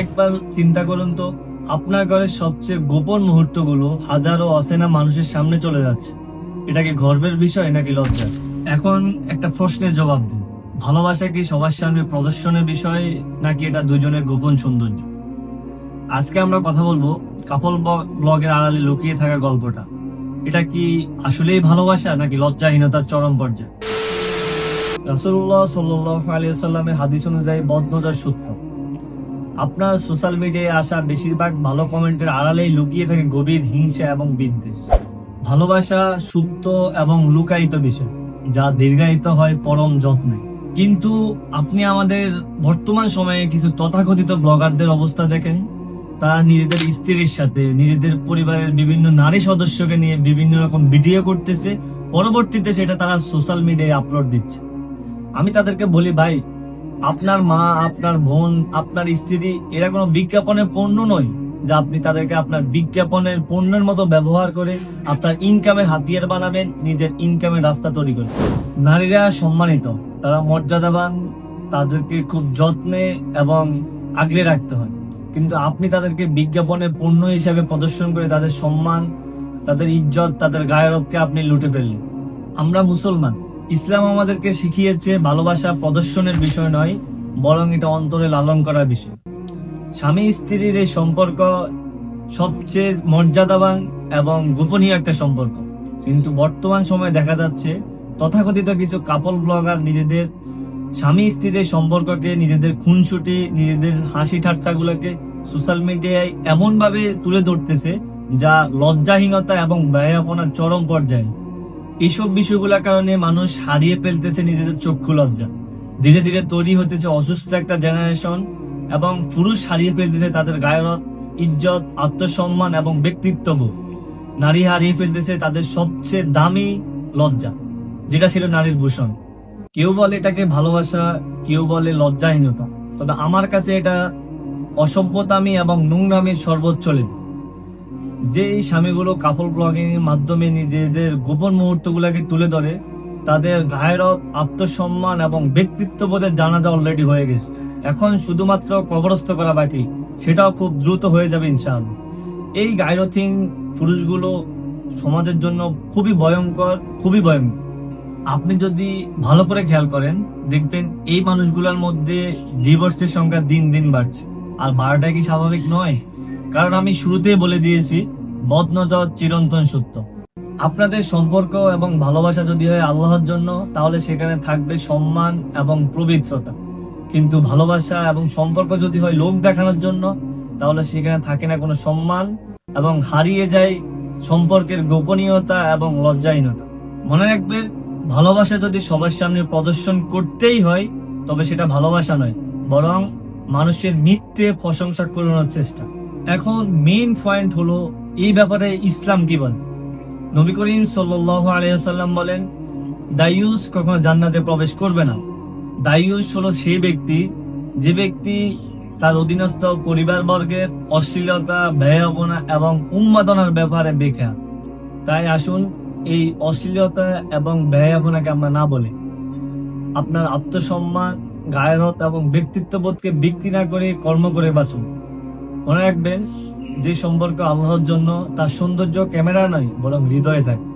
একবার চিন্তা করুন তো, আপনার ঘরের সবচেয়ে গোপন মুহূর্তগুলো হাজারো অচেনা মানুষের সামনে চলে যাচ্ছে। এটা কি গর্বের বিষয় নাকি লজ্জা? এখন একটা প্রশ্নের জবাব দিন। ভালোবাসা কি সবার সামনে প্রদর্শনের বিষয় নাকি এটা দুজনের গোপন সৌন্দর্য? আজকে আমরা কথা বলবো কাপল ব্লগের আড়ালে লুকিয়ে থাকা গল্পটা। এটা কি আসলেই ভালোবাসা নাকি লজ্জাহীনতার চরম পর্যায়ে? রাসূলুল্লাহ সাল্লাল্লাহু আলাইহি ওয়াসাল্লামের হাদিস অনুযায়ী বদনজর সূত্র। আপনার সোশ্যাল মিডিয়ায় আসা বেশিরভাগ ভালো কমেন্টের আড়ালেই লুকিয়ে থাকে গভীর হিংসা এবং বিদ্বেষ। ভালোবাসা সুপ্ত এবং লুকায়িত বিষয়, যা দীর্ঘায়িত হয় পরম যত্নে। কিন্তু আপনি আমাদের বর্তমান সময়ে কিছু তথাকথিত ব্লগারদের অবস্থা দেখেন। তারা নিজেদের স্ত্রীর সাথে, নিজেদের পরিবারের বিভিন্ন নারী সদস্যকে নিয়ে বিভিন্ন রকম ভিডিও করতেছে, পরবর্তীতে সেটা তারা সোশ্যাল মিডিয়ায় আপলোড দিচ্ছে। আমি তাদেরকে বলি, ভাই, আপনার মা, আপনার বোন, আপনার স্ত্রী এরা কোনো বিজ্ঞাপনের পণ্য নয় যা আপনি তাদেরকে আপনার বিজ্ঞাপনের পণ্যের মতো ব্যবহার করে আপনার ইনকামের হাতিয়ার বানাবেন, নিজের ইনকামের রাস্তা তৈরি করবেন। নারীরা সম্মানিত, তারা মর্যাদাবান, তাদেরকে খুব যত্নে এবং আগলে রাখতে হয়। কিন্তু আপনি তাদেরকে বিজ্ঞাপনের পণ্য হিসাবে প্রদর্শন করে তাদের সম্মান, তাদের ইজ্জত, তাদের গায়রবকে আপনি লুটে ফেললেন। আমরা মুসলমান, ইসলাম আমাদেরকে শিখিয়েছে ভালোবাসা প্রদর্শনের বিষয় নয়, বরং এটা অন্তরে লালন করার বিষয়। স্বামী স্ত্রীর এই সম্পর্ক সবচেয়ে মর্যাদাবান এবং গোপনীয় একটা সম্পর্ক। কিন্তু বর্তমান সময়ে দেখা যাচ্ছে তথাকথিত কিছু কাপল ব্লগার নিজেদের স্বামী স্ত্রীর এই সম্পর্ককে, নিজেদের খুনসুটি, নিজেদের হাসি ঠাট্টাগুলোকে সোশ্যাল মিডিয়ায় এমন ভাবে তুলে ধরতেছে যা লজ্জাহীনতা এবং ব্যয়াপনার চরম পর্যায়ে। এইসব বিষয়গুলোর কারণে মানুষ হারিয়ে ফেলতেছে নিজেদের চক্ষু লজ্জা। ধীরে ধীরে তৈরি হতেছে অসুস্থ একটা জেনারেশন, এবং পুরুষ হারিয়ে ফেলতেছে তাদের গায়রত, ইজ্জত, আত্মসম্মান এবং ব্যক্তিত্ববোধ। নারী হারিয়ে ফেলতেছে তাদের সবচেয়ে দামি লজ্জা, যেটা ছিল নারীর ভূষণ। কেউ বলে এটাকে ভালোবাসা, কেউ বলে লজ্জাহীনতা, তবে আমার কাছে এটা অসভ্যতামি এবং নোংরামির সর্বোচ্চ লেভেল। যে এই স্বামীগুলো কাপল ব্লগিং এর মাধ্যমে নিজেদের গোপন মুহূর্তগুলোকে তুলে ধরে, তাদের গায়রত, আত্মসম্মান এবং ব্যক্তিত্ববোধের জানাজা অলরেডি হয়ে গেছে। এখন শুধুমাত্র কবরস্থ করা বাকি, সেটাও খুব দ্রুত হয়ে যাবে ইনশাআল্লাহ। এই গায়রথিং পুরুষগুলো সমাজের জন্য খুবই ভয়ঙ্কর, খুবই ভয়ঙ্কর। আপনি যদি ভালো করে খেয়াল করেন, দেখবেন এই মানুষগুলোর মধ্যে ডিভোর্সের সংখ্যা দিন দিন বাড়ছে। আর বাড়াটা কি স্বাভাবিক নয়? কারণ আমি শুরুতেই বলে দিয়েছি, বদনজর চিরন্তন সত্য। আপনাদের সম্পর্ক এবং ভালোবাসা যদি হয় আল্লাহর জন্য, তাহলে সেখানে থাকবে সম্মান এবং পবিত্রতা। কিন্তু ভালোবাসা এবং সম্পর্ক যদি হয় লোক দেখানোর জন্য, তাহলে সেখানে থাকে না কোনো সম্মান এবং হারিয়ে যায় সম্পর্কের গোপনীয়তা এবং লজ্জাহীনতা। মনে রাখবেন, ভালোবাসা যদি সবার সামনে প্রদর্শন করতেই হয়, তবে সেটা ভালোবাসা নয়, বরং মানুষের মিথ্যে প্রশংসা করানোর চেষ্টা। এখন মেইন পয়েন্ট হলো, এই ব্যাপারে ইসলাম কি বলে? নবী করিম সাল্লাল্লাহু আলাইহি ওয়াসাল্লাম বলেন, দায়ুস কখনো জান্নাতে প্রবেশ করবে না। দায়ুস হলো সেই ব্যক্তি, যে ব্যক্তি তার অধীনস্থ পরিবার বর্গের অশ্লীলতা, ব্যয়াপনা এবং উন্মাদনার ব্যাপারে বেখেয়াল। তাই আসুন এই অশ্লীলতা এবং ব্যয়াপনাকে আমরা না বলি। আপনার আত্মসম্মান, গায়রত এবং ব্যক্তিত্ববোধকে বিক্রি না করে কর্ম করে বাঁচুন। মনে রাখবেন, যে সম্পর্ক আল্লাহর জন্য, তার সৌন্দর্য ক্যামেরা নয়, বরং হৃদয়ে থাকে।